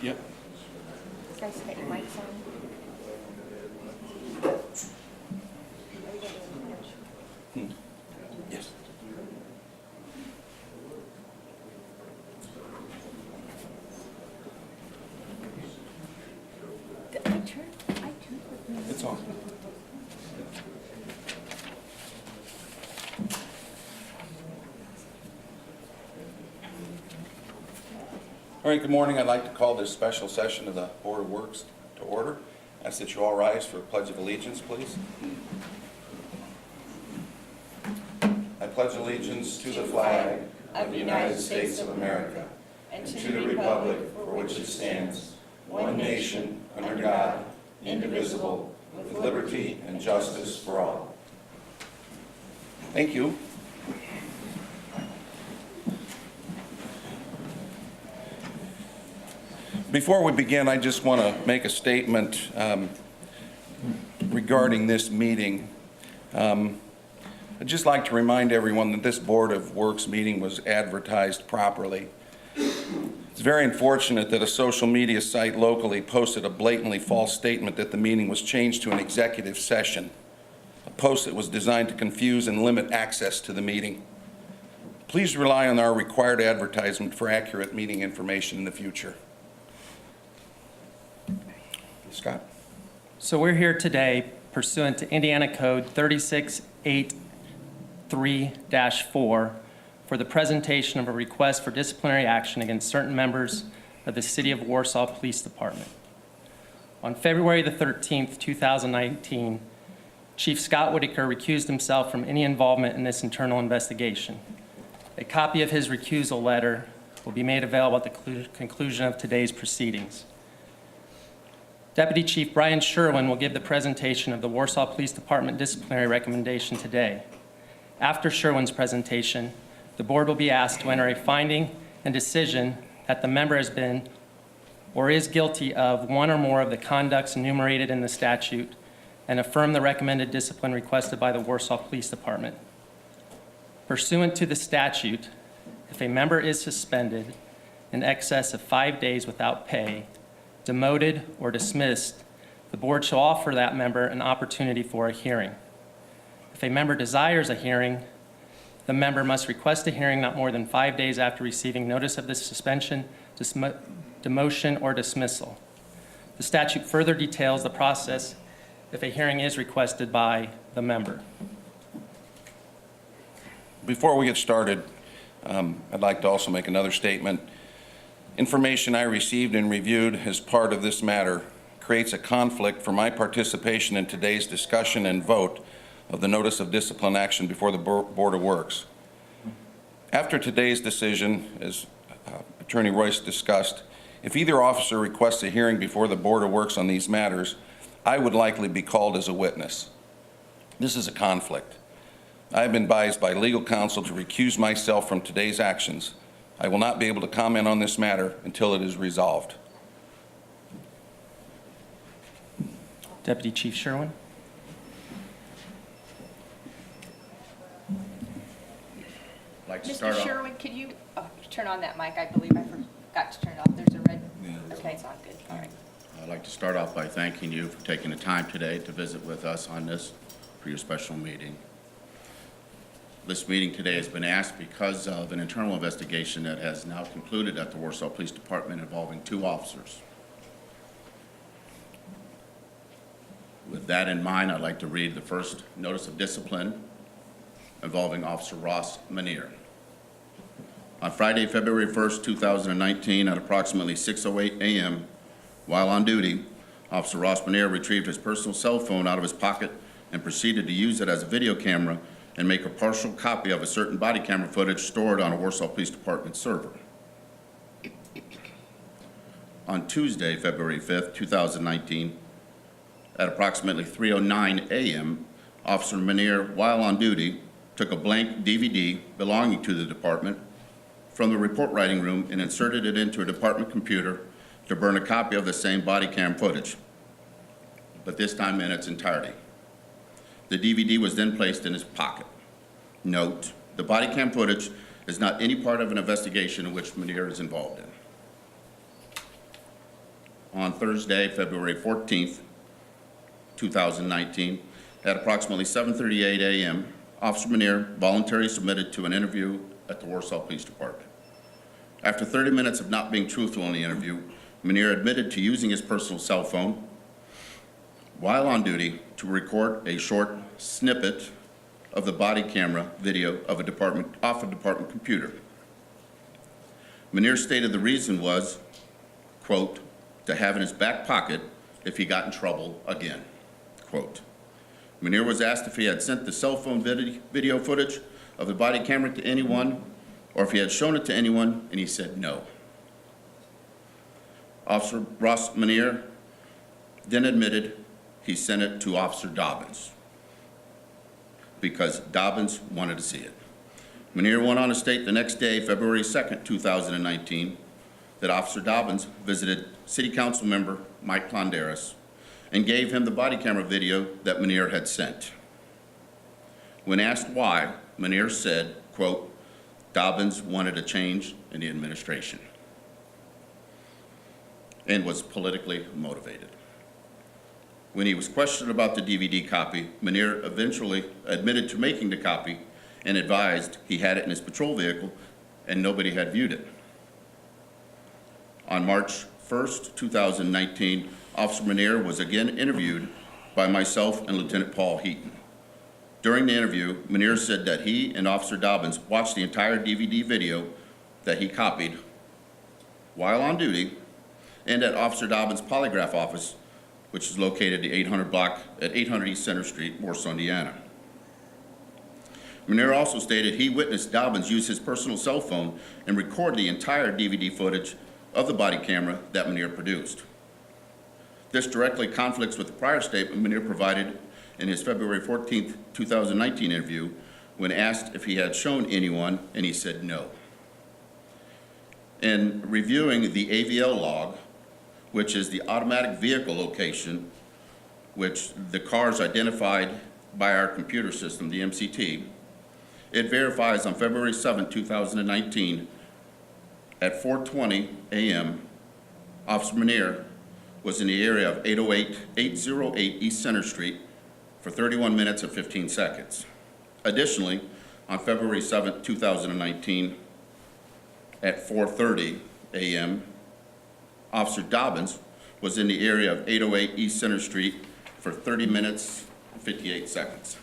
Yep. Guys, get your mics on. Yes. I turned with me. It's on. All right, good morning. I'd like to call this special session of the Board of Works to order. I ask that you all rise for a Pledge of Allegiance, please. I pledge allegiance to the flag of the United States of America and to the republic for which it stands, one nation, under God, indivisible, with liberty and justice for all. Thank you. Before we begin, I just want to make a statement regarding this meeting. I'd just like to remind everyone that this Board of Works meeting was advertised properly. It's very unfortunate that a social media site locally posted a blatantly false statement that the meeting was changed to an executive session, a post that was designed to confuse and limit access to the meeting. Please rely on our required advertisement for accurate meeting information in the future. Scott. So we're here today pursuant to Indiana Code 3683-4 for the presentation of a request for disciplinary action against certain members of the City of Warsaw Police Department. On February the 13th, 2019, Chief Scott Whitaker recused himself from any involvement in this internal investigation. A copy of his recusal letter will be made available at the conclusion of today's proceedings. Deputy Chief Brian Sherwin will give the presentation of the Warsaw Police Department disciplinary recommendation today. After Sherwin's presentation, the board will be asked to enter a finding and decision that the member has been or is guilty of one or more of the conducts enumerated in the statute and affirm the recommended discipline requested by the Warsaw Police Department. Pursuant to the statute, if a member is suspended in excess of 5 days without pay, demoted, or dismissed, the board shall offer that member an opportunity for a hearing. If a member desires a hearing, the member must request a hearing not more than 5 days after receiving notice of this suspension, demotion, or dismissal. The statute further details the process if a hearing is requested by the member. Before we get started, I'd like to also make another statement. Information I received and reviewed as part of this matter creates a conflict for my participation in today's discussion and vote of the notice of discipline action before the Board of Works. After today's decision, as Attorney Royce discussed, if either officer requests a hearing before the Board of Works on these matters, I would likely be called as a witness. This is a conflict. I have been advised by legal counsel to recuse myself from today's actions. I will not be able to comment on this matter until it is resolved. Deputy Chief Sherwin. Like to start Mr. off. Sherwin, could you turn on that mic? I believe I forgot to turn it off. There's a red. Okay, it's on. Good. All right. I'd like to start off by thanking you for taking the time today to visit with us on this for your special meeting. This meeting today has been asked because of an internal investigation that has now concluded at the Warsaw Police Department involving 2 officers. With that in mind, I'd like to read the first notice of discipline involving Officer Ross Manier. On Friday, February 1st, 2019, at approximately 6:08 a.m., while on duty, Officer Ross Manier retrieved his personal cell phone out of his pocket and proceeded to use it as a video camera and make a partial copy of a certain body camera footage stored on a Warsaw Police Department server. On Tuesday, February 5th, 2019, at approximately 3:09 a.m., Officer Manier, while on duty, took a blank DVD belonging to the department from the report writing room and inserted it into a department computer to burn a copy of the same body cam footage, but this time in its entirety. The DVD was then placed in his pocket. Note, the body cam footage is not any part of an investigation in which Manier is involved in. on Thursday, February 14th, 2019, at approximately 7:38 a.m., Officer Manier voluntarily submitted to an interview at the Warsaw Police Department. After 30 minutes of not being truthful in the interview, Manier admitted to using his personal cell phone while on duty to record a short snippet of the body camera video of off a department computer. Manier stated the reason was, quote, to have in his back pocket if he got in trouble again, quote. Manier was asked if he had sent the cell phone video footage of the body camera to anyone or if he had shown it to anyone, and he said no. Officer Ross Manier then admitted he sent it to Officer Dobbins because Dobbins wanted to see it. Manier went on to state the next day, February 2nd, 2019, that Officer Dobbins visited City Council member Mike Plonderis and gave him the body camera video that Manier had sent. When asked why, Manier said, quote, Dobbins wanted a change in the administration and was politically motivated. When he was questioned about the DVD copy, Manier eventually admitted to making the copy and advised he had it in his patrol vehicle and nobody had viewed it. On March 1st, 2019, Officer Manier was again interviewed by myself and Lieutenant Paul Heaton. During the interview, Manier said that he and Officer Dobbins watched the entire DVD video that he copied while on duty and at Officer Dobbins' polygraph office, which is located the 800 block at 800 East Center Street, Warsaw, Indiana. Manier also stated he witnessed Dobbins use his personal cell phone and record the entire DVD footage of the body camera that Manier produced. This directly conflicts with the prior statement Manier provided in his February 14th, 2019 interview when asked if he had shown anyone, and he said no. In reviewing the AVL log, which is the automatic vehicle location, which the car is identified by our computer system, the MCT, it verifies on February 7, 2019, at 4:20 a.m., Officer Manier was in the area of 808 East Center Street for 31 minutes and 15 seconds. Additionally, on February 7, 2019, at 4:30 a.m., Officer Dobbins was in the area of 808 East Center Street for 30 minutes and 58 seconds.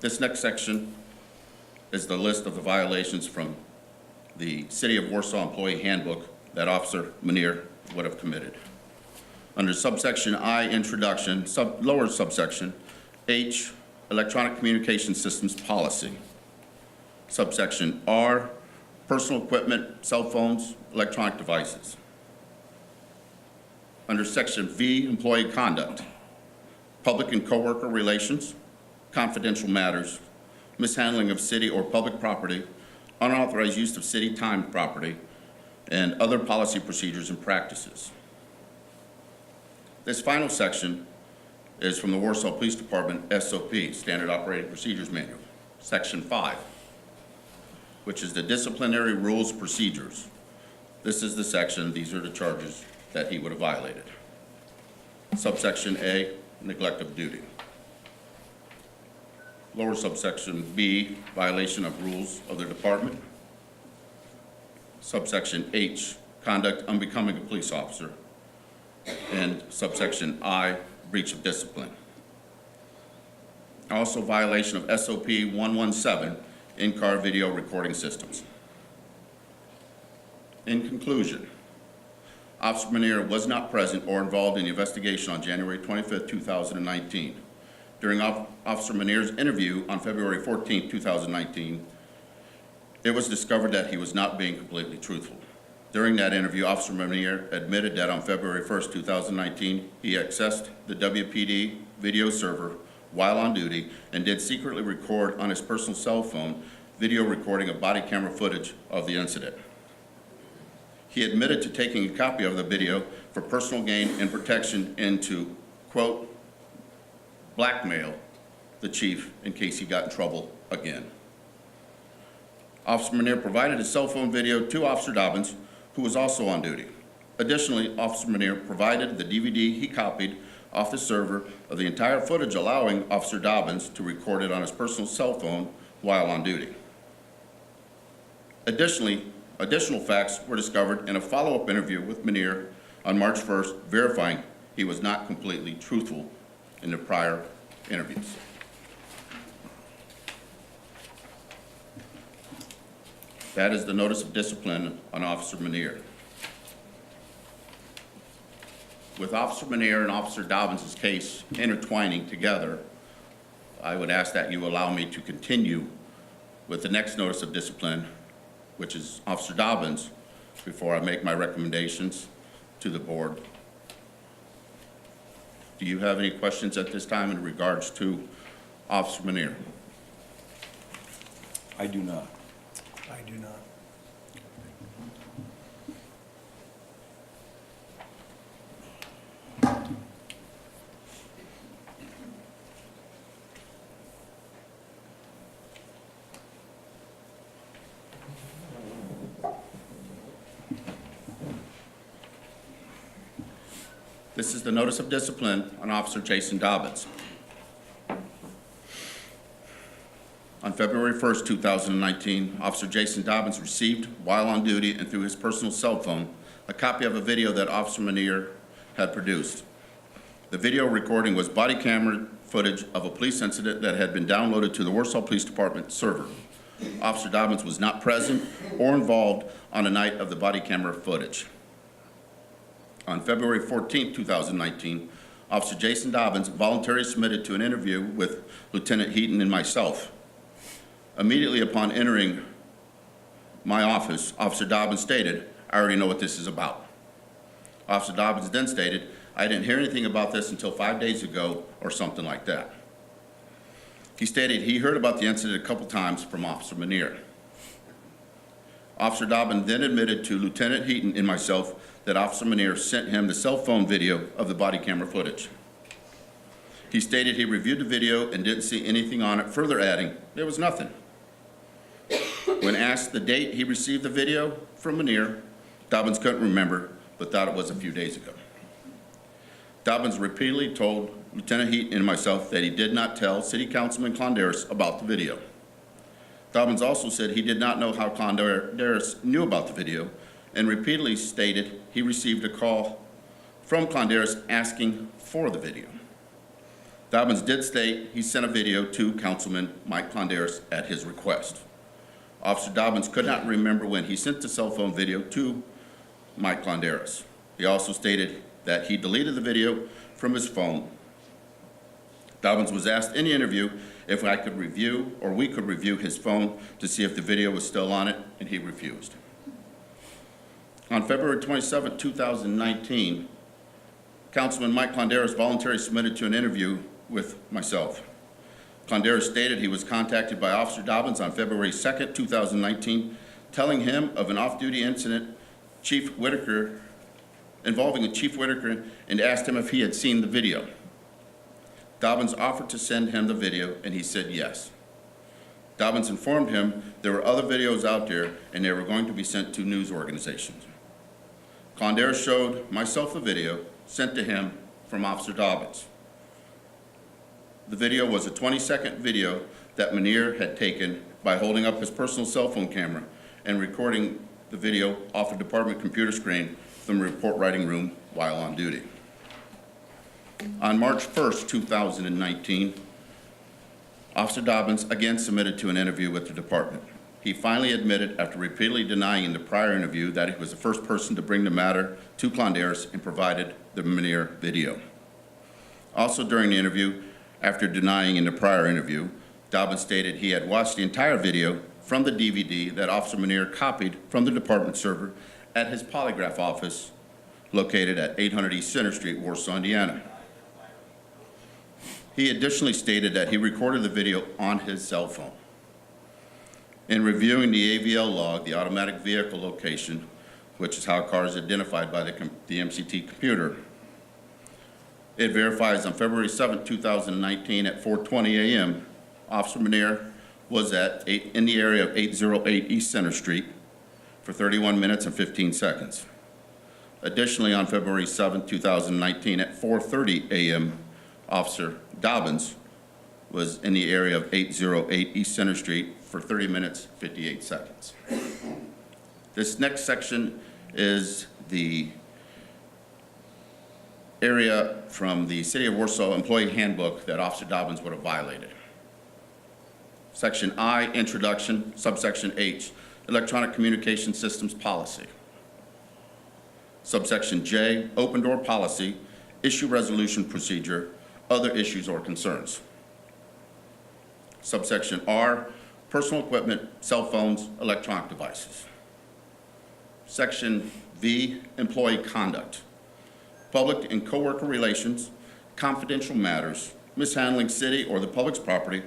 This next section is the list of the violations from the City of Warsaw Employee Handbook that Officer Manier would have committed. Under subsection I, introduction, lower subsection H, electronic communication systems policy. Subsection R, personal equipment, cell phones, electronic devices. Under section V, employee conduct, public and coworker relations, confidential matters, mishandling of city or public property, unauthorized use of city time property, and other policy procedures and practices. This final section is from the Warsaw Police Department SOP, Standard Operating Procedures Manual, section 5, which is the disciplinary rules procedures. This is the section, these are the charges that he would have violated. Subsection A, neglect of duty. Lower subsection B, violation of rules of the department. Subsection H, conduct unbecoming a police officer. And subsection I, breach of discipline. Also violation of SOP 117, in-car video recording systems. In conclusion, Officer Manier was not present or involved in the investigation on January 25th, 2019. During Officer Manier's interview on February 14th, 2019, it was discovered that he was not being completely truthful. During that interview, Officer Manier admitted that on February 1st, 2019, he accessed the WPD video server while on duty and did secretly record on his personal cell phone video recording of body camera footage of the incident. He admitted to taking a copy of the video for personal gain and protection and to, quote, blackmail the chief in case he got in trouble again. Officer Manier provided his cell phone video to Officer Dobbins, who was also on duty. Additionally, Officer Manier provided the DVD he copied off the server of the entire footage, allowing Officer Dobbins to record it on his personal cell phone while on duty. Additionally, additional facts were discovered in a follow-up interview with Manier on March 1st, verifying he was not completely truthful in the prior interviews. That is the notice of discipline on Officer Manier. With Officer Manier and Officer Dobbins' case intertwining together, I would ask that you allow me to continue with the next notice of discipline, which is Officer Dobbins, before I make my recommendations to the board. Do you have any questions at this time in regards to Officer Manier? I do not. I do not. This is the notice of discipline on Officer Jason Dobbins. On February 1st, 2019, Officer Jason Dobbins received, while on duty and through his personal cell phone, a copy of a video that Officer Manier had produced. The video recording was body camera footage of a police incident that had been downloaded to the Warsaw Police Department server. Officer Dobbins was not present or involved on the night of the body camera footage. On February 14, 2019, Officer Jason Dobbins voluntarily submitted to an interview with Lieutenant Heaton and myself. Immediately upon entering my office, Officer Dobbins stated, "I already know what this is about." Officer Dobbins then stated, "I didn't hear anything about this until 5 days ago," or something like that. He stated he heard about the incident a couple times from Officer Manier. Officer Dobbins then admitted to Lieutenant Heaton and myself that Officer Manier sent him the cell phone video of the body camera footage. He stated he reviewed the video and didn't see anything on it, further adding, "There was nothing." When asked the date he received the video from Manier, Dobbins couldn't remember, but thought it was a few days ago. Dobbins repeatedly told Lieutenant Heaton and myself that he did not tell City Councilman Clondaris about the video. Dobbins also said he did not know how Clondaris knew about the video, and repeatedly stated he received a call from Clondaris asking for the video. Dobbins did state he sent a video to Councilman Mike Clondaris at his request. Officer Dobbins could not remember when he sent the cell phone video to Mike Clondaris. He also stated that he deleted the video from his phone. Dobbins was asked in the interview if I could review, or we could review his phone to see if the video was still on it, and he refused. On February 27, 2019, Councilman Mike Clondaris voluntarily submitted to an interview with myself. Clondaris stated he was contacted by Officer Dobbins on February 2nd, 2019, telling him of an off-duty incident involving a Chief Whitaker, and asked him if he had seen the video. Dobbins offered to send him the video, and he said yes. Dobbins informed him there were other videos out there, and they were going to be sent to news organizations. Clondaris showed myself the video sent to him from Officer Dobbins. The video was a 20-second video that Manier had taken by holding up his personal cell phone camera and recording the video off a department computer screen from the report writing room while on duty. On March 1st, 2019, Officer Dobbins again submitted to an interview with the department. He finally admitted, after repeatedly denying in the prior interview, that he was the first person to bring the matter to Clondaris and provided the Manier video. Also during the interview, after denying in the prior interview, Dobbins stated he had watched the entire video from the DVD that Officer Manier copied from the department server at his polygraph office located at 800 East Center Street, Warsaw, Indiana. He additionally stated that he recorded the video on his cell phone. In reviewing the AVL log, the automatic vehicle location, which is how a car is identified by the MCT computer, it verifies on February 7, 2019 at 4:20 a.m., Officer Manier was in the area of 808 East Center Street for 31 minutes and 15 seconds. Additionally, on February 7, 2019, at 4:30 a.m., Officer Dobbins was in the area of 808 East Center Street for 30 minutes, 58 seconds. This next section is the area from the City of Warsaw Employee Handbook that Officer Dobbins would have violated. Section I, Introduction, subsection H, Electronic Communication Systems Policy. Subsection J, Open Door Policy, Issue Resolution Procedure, Other Issues or Concerns. Subsection R, Personal Equipment, Cell Phones, Electronic Devices. Section V, Employee Conduct, Public and Coworker Relations, Confidential Matters, Mishandling city or the public's property,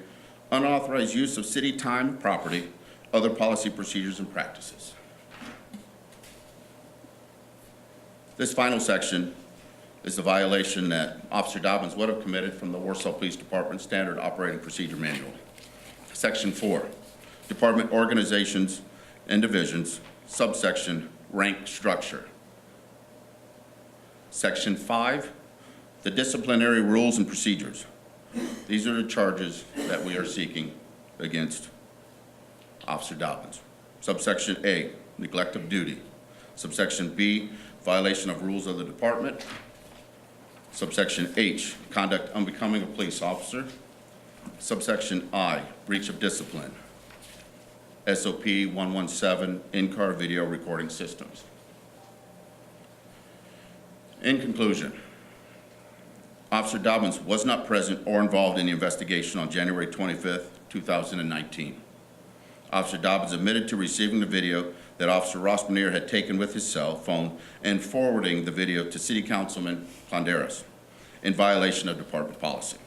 Unauthorized use of city time and property, Other Policy Procedures and Practices. This final section is the violation that Officer Dobbins would have committed from the Warsaw Police Department Standard Operating Procedure Manual. Section 4, Department Organizations and Divisions, subsection Rank Structure. Section 5, the Disciplinary Rules and Procedures. These are the charges that we are seeking against Officer Dobbins. Subsection A, Neglect of Duty. Subsection B, Violation of rules of the department. Subsection H, Conduct unbecoming a police officer. Subsection I, Breach of discipline. SOP 117, in-car video recording systems. In conclusion, Officer Dobbins was not present or involved in the investigation on January 25th, 2019. Officer Dobbins admitted to receiving the video that Officer Ross Manier had taken with his cell phone and forwarding the video to City Councilman Ponderas in violation of department policy.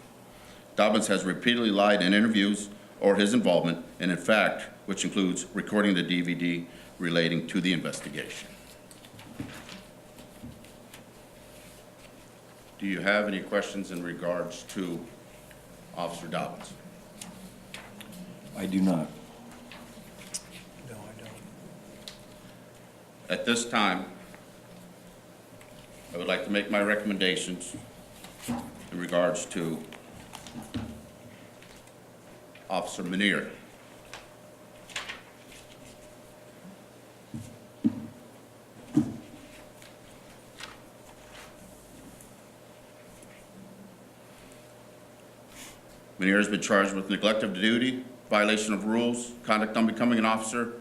Dobbins has repeatedly lied in interviews or his involvement, and in fact, which includes recording the DVD relating to the investigation. Do you have any questions in regards to Officer Dobbins? I do not. No, I don't. At this time, I would like to make my recommendations in regards to Officer Manier. Manier has been charged with neglect of duty, violation of rules, conduct unbecoming an officer,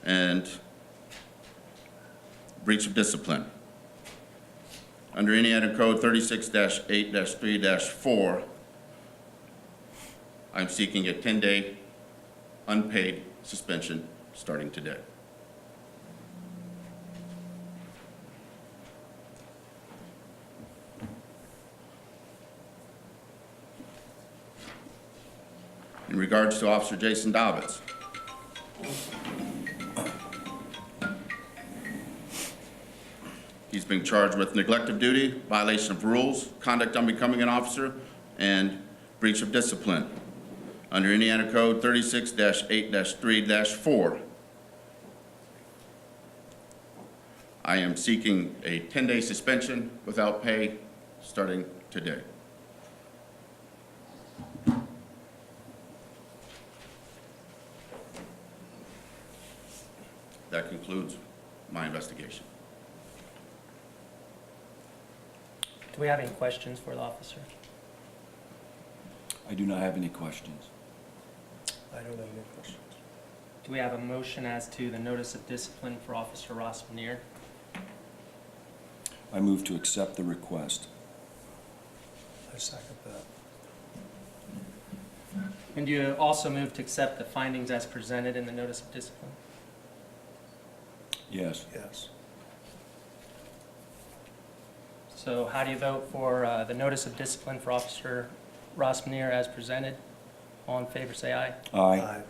and breach of discipline. Under Indiana Code 36-8-3-4, I'm seeking a 10-day unpaid suspension starting today. In regards to Officer Jason Dobbins, he's been charged with neglect of duty, violation of rules, conduct unbecoming an officer, and breach of discipline. Under Indiana Code 36-8-3-4, I am seeking a 10-day suspension without pay starting today. That concludes my investigation. Do we have any questions for the officer? I do not have any questions. I don't have any questions. Do we have a motion as to the notice of discipline for Officer Ross Manier? I move to accept the request. I second that. And do you also move to accept the findings as presented in the notice of discipline? Yes. Yes. So how do you vote for the notice of discipline for Officer Ross Manier as presented? All in favor, say aye. Aye.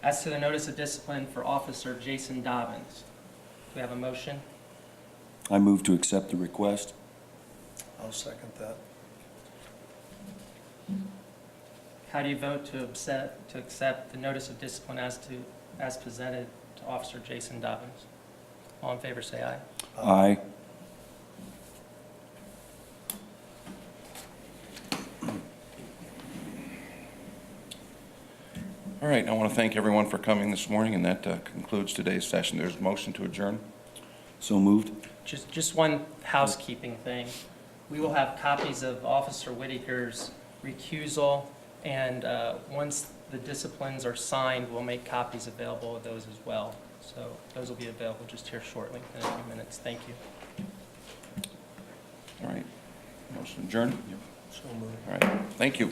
As to the notice of discipline for Officer Jason Dobbins, do we have a motion? I move to accept the request. I'll second that. How do you vote to accept the notice of discipline as presented to Officer Jason Dobbins? All in favor, say aye. Aye. All right, I want to thank everyone for coming this morning, and that concludes today's session. There's a motion to adjourn. So moved? Just one housekeeping thing. We will have copies of Officer Whitaker's recusal, and once the disciplines are signed, we'll make copies available of those as well. So those will be available just here shortly, in a few minutes. Thank you. All right, motion adjourned. So moved. All right, thank you.